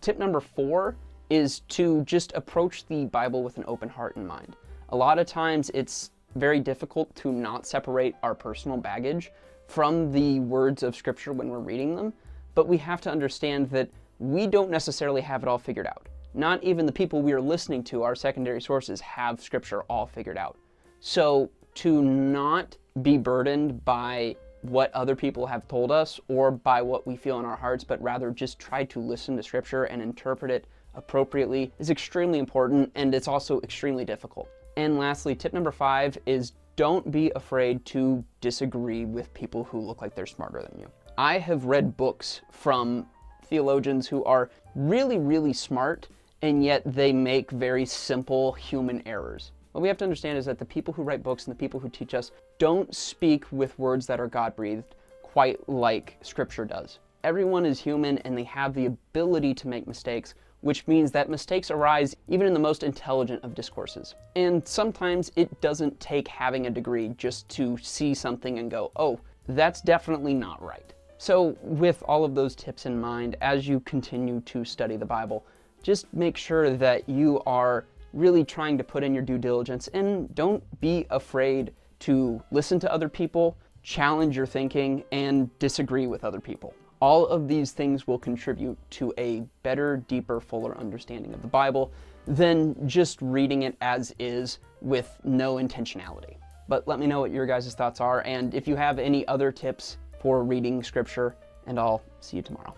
Tip number 4 is to just approach the Bible with an open heart and mind. A lot of times it's very difficult to not separate our personal baggage from the words of Scripture when we're reading them, but we have to understand that we don't necessarily have it all figured out. Not even the people we are listening to, our secondary sources, have Scripture all figured out. So to not be burdened by what other people have told us or by what we feel in our hearts, but rather just try to listen to Scripture and interpret it appropriately is extremely important, and it's also extremely difficult. And lastly, tip number 5 is don't be afraid to disagree with people who look like they're smarter than you. I have read books from theologians who are really, really smart, and yet they make very simple human errors. What we have to understand is that the people who write books and the people who teach us don't speak with words that are God-breathed quite like Scripture does. Everyone is human and they have the ability to make mistakes, which means that mistakes arise even in the most intelligent of discourses. And sometimes it doesn't take having a degree just to see something and go, oh, that's definitely not right. So with all of those tips in mind, as you continue to study the Bible, just make sure that you are really trying to put in your due diligence, and don't be afraid to listen to other people, challenge your thinking, and disagree with other people. All of these things will contribute to a better, deeper, fuller understanding of the Bible than just reading it as is with no intentionality. But let me know what your guys' thoughts are, and if you have any other tips for reading Scripture, and I'll see you tomorrow.